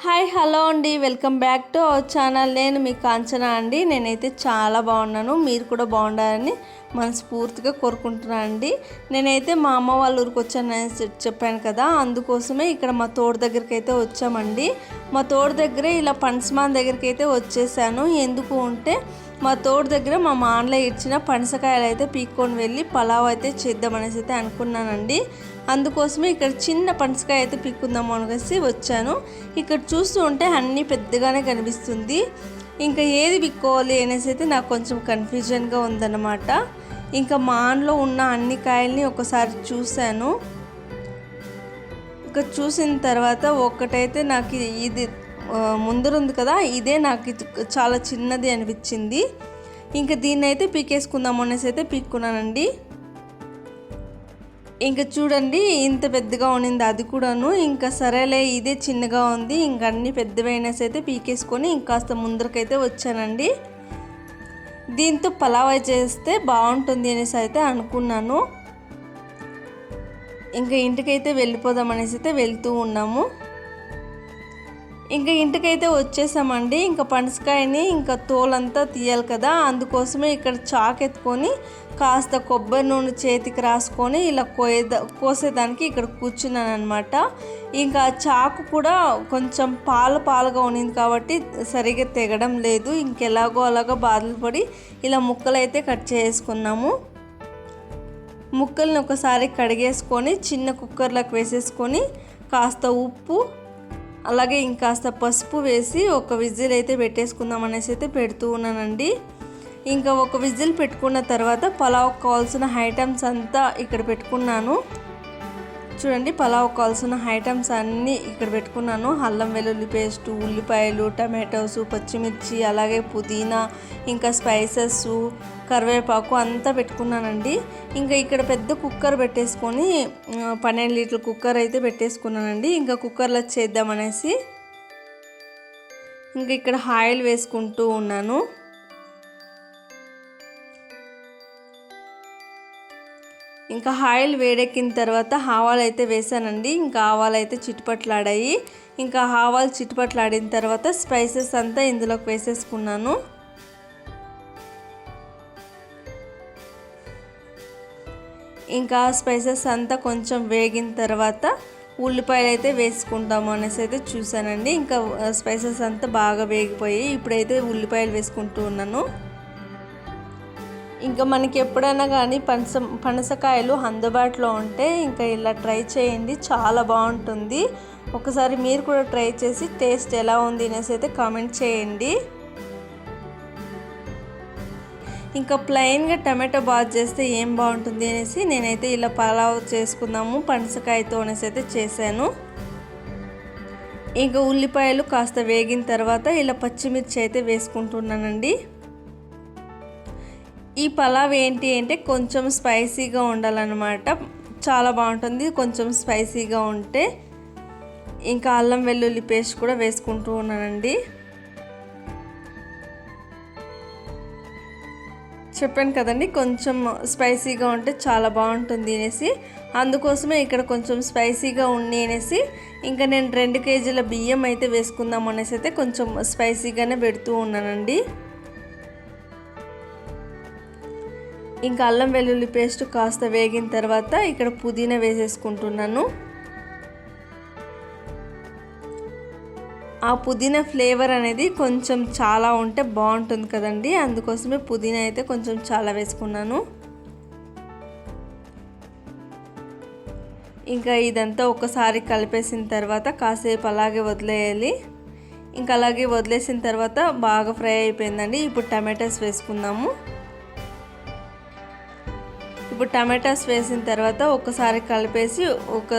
Hi hello అండి, welcome back to our channel. నేను మీ కాంచన అండి. నేనైతే చాలా బాగున్నాను, మీరు కూడా బాగుండాలని మనస్ఫూర్తిగా కోరుకుంటున్నాను అండి. నేనైతే మా అమ్మ వాళ్ళ ఊరికి వచ్చానని చెప్పాను కదా, అందుకోసమే ఇక్కడ మా తోట దగ్గరికి అయితే వచ్చామండి. మా తోట దగ్గరే ఇలా పనసమాన్ దగ్గరికి అయితే వచ్చేసాను. ఎందుకు ఉంటే మా తోట దగ్గర మా మానలో ఇచ్చిన పనసకాయలు అయితే పీక్కొని వెళ్ళి పలావ్ అయితే చేద్దామనేసి అయితే అనుకున్నానండి. అందుకోసమే ఇక్కడ చిన్న పనసకాయ అయితే పీక్కుందాం అనేసి వచ్చాను. ఇక్కడ చూస్తూ ఉంటే అన్నీ పెద్దగానే కనిపిస్తుంది. ఇంకా ఏది పిక్కోవాలి అనేసి అయితే నాకు కొంచెం కన్ఫ్యూజన్గా ఉందన్నమాట. ఇంకా మాన్లో ఉన్న అన్ని కాయల్ని ఒకసారి చూశాను. ఇంకా చూసిన తర్వాత ఒక్కటైతే నాకు ఇది ముందరుంది కదా, ఇదే నాకు చాలా చిన్నది అనిపించింది. ఇంకా దీన్ని అయితే పీకేసుకుందాం అనేసి అయితే పీక్కున్నానండి. ఇంకా చూడండి, ఇంత పెద్దగా ఉన్నింది అది కూడాను. ఇంకా సరేలే ఇదే చిన్నగా ఉంది, ఇంకా అన్ని పెద్దవైనసి అయితే పీకేసుకొని ఇంకాస్త ముందరకైతే వచ్చానండి. దీంతో పలావ్ చేస్తే బాగుంటుంది అనేసి అయితే అనుకున్నాను. ఇంకా ఇంటికైతే వెళ్ళిపోదాం అనేసి అయితే వెళ్తూ ఉన్నాము. ఇంకా ఇంటికైతే వచ్చేసామండి. ఇంకా పనసకాయని ఇంకా తోలంతా తీయాలి కదా, అందుకోసమే ఇక్కడ చాకు ఎత్తుకొని కాస్త కొబ్బరి నూనె చేతికి రాసుకొని ఇలా కోసేదానికి ఇక్కడ కూర్చున్నాను అనమాట. ఇంకా చాకు కూడా కొంచెం పాలుగా ఉన్నింది కాబట్టి సరిగ్గా తెగడం లేదు. ఇంకెలాగో అలాగో బాధలు పడి ఇలా ముక్కలు అయితే కట్ చేసుకున్నాము. ముక్కల్ని ఒకసారి కడిగేసుకొని చిన్న కుక్కర్లోకి వేసేసుకొని కాస్త ఉప్పు అలాగే ఇంకాస్త పసుపు వేసి ఒక విజిల్ అయితే పెట్టేసుకుందాం అనేసి అయితే పెడుతూ ఉన్నానండి. ఇంకా ఒక విజిల్ పెట్టుకున్న తర్వాత పలావ్ కావాల్సిన ఐటమ్స్ అంతా ఇక్కడ పెట్టుకున్నాను. చూడండి, పలావ్ కావాల్సిన ఐటమ్స్ అన్నీ ఇక్కడ పెట్టుకున్నాను. అల్లం వెల్లుల్లి పేస్టు, ఉల్లిపాయలు, టమాటోసు, పచ్చిమిర్చి, అలాగే పుదీనా, ఇంకా స్పైసెస్, కరివేపాకు అంతా పెట్టుకున్నానండి. ఇంకా ఇక్కడ పెద్ద కుక్కర్ పెట్టేసుకొని 12 లీటర్ల కుక్కర్ అయితే పెట్టేసుకున్నానండి. ఇంకా కుక్కర్లో చేద్దామనేసి ఇంకా ఇక్కడ ఆయిల్ వేసుకుంటూ ఉన్నాను. ఇంకా ఆయిల్ వేడెక్కిన తర్వాత ఆవాలు అయితే వేసానండి. ఇంకా ఆవాలు అయితే చిటుపట్లాడాయి. ఇంకా ఆవాలు చిటుపట్లాడిన తర్వాత స్పైసెస్ అంతా ఇందులోకి వేసేసుకున్నాను. ఇంకా స్పైసెస్ అంతా కొంచెం వేగిన తర్వాత ఉల్లిపాయలు అయితే వేసుకుంటాము అనేసి అయితే చూసానండి. ఇంకా స్పైసెస్ అంతా బాగా వేగిపోయి ఇప్పుడైతే ఉల్లిపాయలు వేసుకుంటూ ఉన్నాను. ఇంకా మనకి ఎప్పుడైనా కానీ పనసకాయలు అందుబాటులో ఉంటే ఇంకా ఇలా ట్రై చేయండి, చాలా బాగుంటుంది. ఒకసారి మీరు కూడా ట్రై చేసి టేస్ట్ ఎలా ఉంది అనేసి అయితే కామెంట్ చేయండి. ఇంకా ప్లెయిన్గా టమాటో బాత్ చేస్తే ఏం బాగుంటుంది అనేసి నేనైతే ఇలా పలావ్ చేసుకుందాము పనసకాయతో అనేసి అయితే చేశాను. ఇంకా ఉల్లిపాయలు కాస్త వేగిన తర్వాత ఇలా పచ్చిమిర్చి అయితే వేసుకుంటున్నానండి. ఈ పలావ్ ఏంటి అంటే కొంచెం స్పైసీగా ఉండాలన్నమాట, చాలా బాగుంటుంది కొంచెం స్పైసీగా ఉంటే. ఇంకా అల్లం వెల్లుల్లి పేస్ట్ కూడా వేసుకుంటూ ఉన్నానండి. చెప్పాను కదండి, కొంచెం స్పైసీగా ఉంటే చాలా బాగుంటుంది అనేసి, అందుకోసమే ఇక్కడ కొంచెం స్పైసీగా ఉండి అనేసి ఇంకా నేను 2 కేజీల బియ్యం అయితే వేసుకుందాం అనేసి అయితే కొంచెం స్పైసీగానే పెడుతూ ఉన్నానండి. ఇంకా అల్లం వెల్లుల్లి పేస్ట్ కాస్త వేగిన తర్వాత ఇక్కడ పుదీనా వేసేసుకుంటున్నాను. ఆ పుదీనా ఫ్లేవర్ అనేది కొంచెం చాలా ఉంటే బాగుంటుంది కదండి, అందుకోసమే పుదీనా అయితే కొంచెం చాలా వేసుకున్నాను. ఇంకా ఇదంతా ఒకసారి కలిపేసిన తర్వాత కాసేపు అలాగే వదిలేయాలి. ఇంకా అలాగే వదిలేసిన తర్వాత బాగా ఫ్రై అయిపోయిందండి. ఇప్పుడు టమాటాస్ వేసుకుందాము. ఇప్పుడు టమాటాస్ వేసిన తర్వాత ఒకసారి కలిపేసి ఒక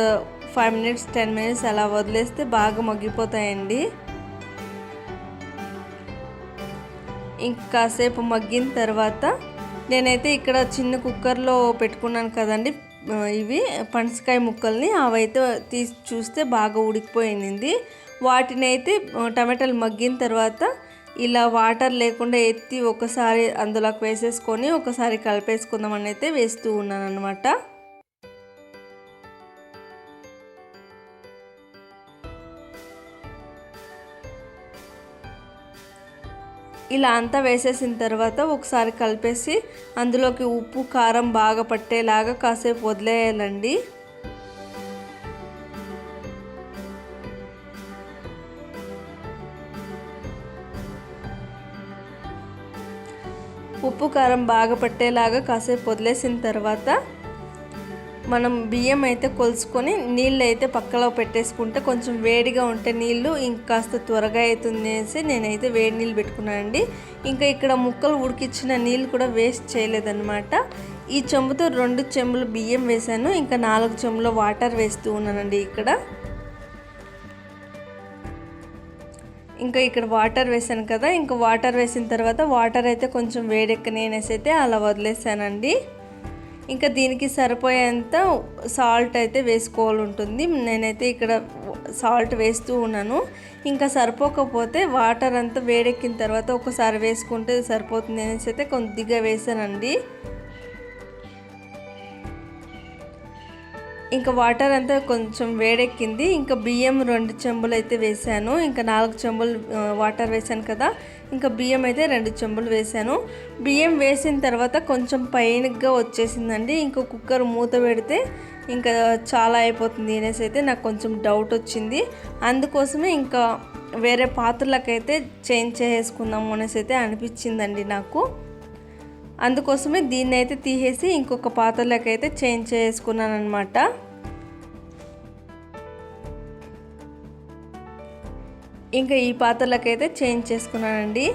5 మినిట్స్ 10 మినిట్స్ అలా వదిలేస్తే బాగా మగ్గిపోతాయండి. ఇంకాసేపు మగ్గిన తర్వాత నేనైతే ఇక్కడ చిన్న కుక్కర్లో పెట్టుకున్నాను కదండి ఇవి పనసకాయ ముక్కల్ని, అవైతే తీసి చూస్తే బాగా ఉడికిపోయింది. వాటిని అయితే టమాటాలు మగ్గిన తర్వాత ఇలా వాటర్ లేకుండా ఎత్తి ఒకసారి అందులోకి వేసేసుకొని ఒకసారి కలిపేసుకుందామని అయితే వేస్తూ ఉన్నాను అనమాట. ఇలా అంతా వేసేసిన తర్వాత ఒకసారి కలిపేసి అందులోకి ఉప్పు కారం బాగా పట్టేలాగా కాసేపు వదిలేయాలండి. ఉప్పు కారం బాగా పట్టేలాగా కాసేపు వదిలేసిన తర్వాత మనం బియ్యం అయితే కొలుసుకొని నీళ్ళు అయితే పక్కలో పెట్టేసుకుంటే కొంచెం వేడిగా ఉంటే నీళ్ళు ఇంకాస్త త్వరగా అవుతుంది అనేసి నేనైతే వేడి నీళ్ళు పెట్టుకున్నానండి. ఇంకా ఇక్కడ ముక్కలు ఉడికించిన నీళ్ళు కూడా వేస్ట్ చేయలేదన్నమాట. ఈ చెంబుతో 2 చెంబులు బియ్యం వేసాను, ఇంకా 4 చెంబుల వాటర్ వేస్తూ ఉన్నానండి. ఇంకా ఇక్కడ వాటర్ వేసాను కదా, ఇంకా వాటర్ వేసిన తర్వాత వాటర్ అయితే కొంచెం వేడెక్కని అనేసి అయితే అలా వదిలేసానండి. ఇంకా దీనికి సరిపోయేంత సాల్ట్ అయితే వేసుకోవాలి ఉంటుంది. నేనైతే ఇక్కడ సాల్ట్ వేస్తూ ఉన్నాను. ఇంకా సరిపోకపోతే వాటర్ అంతా వేడెక్కిన తర్వాత ఒకసారి వేసుకుంటే సరిపోతుంది అనేసి అయితే కొద్దిగా వేసానండి. ఇంకా వాటర్ అంతా కొంచెం వేడెక్కింది. ఇంకా బియ్యం 2 చెంబులు అయితే వేసాను, ఇంకా 4 చెంబులు వాటర్ వేసాను కదా, ఇంకా బియ్యం అయితే 2 చెంబులు వేసాను. బియ్యం వేసిన తర్వాత కొంచెం పైనగా వచ్చేసిందండి. ఇంకా కుక్కర్ మూత పెడితే ఇంకా చాలా అయిపోతుంది అనేసి అయితే నాకు కొంచెం డౌట్ వచ్చింది. అందుకోసమే ఇంకా వేరే పాత్రలకైతే చేంజ్ చేసుకుందాము అనేసి అయితే అనిపించిందండి నాకు. అందుకోసమే దీన్ని అయితే తీసేసి ఇంకొక పాత్రలకైతే చేంజ్ చేసుకున్నాను అనమాట. ఇంకా ఈ పాత్రలకైతే చేంజ్ చేసుకున్నానండి.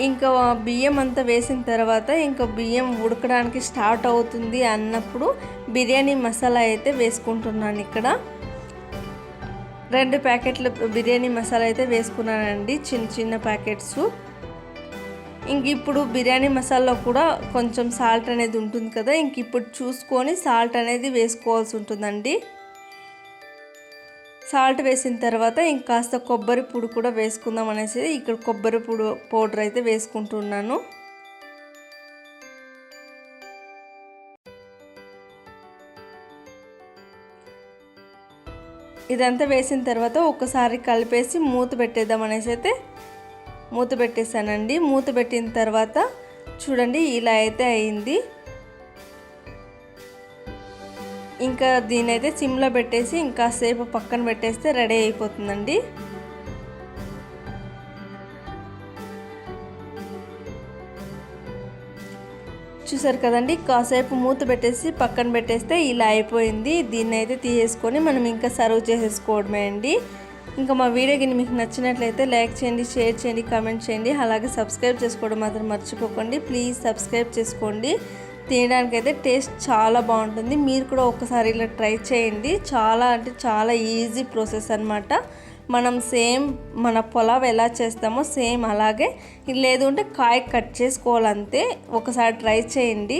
ఇంకా బియ్యం అంతా వేసిన తర్వాత ఇంకా బియ్యం ఉడకడానికి స్టార్ట్ అవుతుంది అన్నప్పుడు బిర్యానీ మసాలా అయితే వేసుకుంటున్నాను. ఇక్కడ 2 ప్యాకెట్ల బిర్యానీ మసాలా అయితే వేసుకున్నానండి, చిన్న చిన్న ప్యాకెట్స్. ఇంక ఇప్పుడు బిర్యానీ మసాలాలో కూడా కొంచెం సాల్ట్ అనేది ఉంటుంది కదా, ఇంక ఇప్పుడు చూసుకొని సాల్ట్ అనేది వేసుకోవాల్సి ఉంటుందండి. సాల్ట్ వేసిన తర్వాత ఇంకాస్త కొబ్బరి పొడి కూడా వేసుకుందాం అనేసి ఇక్కడ కొబ్బరి పొడి పౌడర్ అయితే వేసుకుంటున్నాను. ఇదంతా వేసిన తర్వాత ఒకసారి కలిపేసి మూత పెట్టేద్దాం అనేసి అయితే మూత పెట్టేసానండి. మూత పెట్టిన తర్వాత చూడండి ఇలా అయితే అయింది. ఇంకా దీని అయితే సిమ్లో పెట్టేసి ఇంకాసేపు పక్కన పెట్టేస్తే రెడీ అయిపోతుందండి. చూసారు కదండి, కాసేపు మూత పెట్టేసి పక్కన పెట్టేస్తే ఇలా అయిపోయింది. దీన్ని అయితే తీసేసుకొని మనం ఇంకా సర్వ్ చేసేసుకోవడమే అండి. ఇంకా మా వీడియో కింద మీకు నచ్చినట్లయితే లైక్ చేయండి, షేర్ చేయండి, కామెంట్ చేయండి, అలాగే సబ్స్క్రైబ్ చేసుకోవడం మాత్రం మర్చిపోకండి. ప్లీజ్ సబ్స్క్రైబ్ చేసుకోండి. తినడానికైతే టేస్ట్ చాలా బాగుంటుంది. మీరు కూడా ఒకసారి ఇలా ట్రై చేయండి. చాలా అంటే చాలా ఈజీ ప్రాసెస్ అన్నమాట. మనం సేమ్ మన పులావ్ ఎలా చేస్తామో సేమ్ అలాగే, లేదు అంటే కాయ కట్ చేసుకోవాలంతే. ఒకసారి ట్రై చేయండి.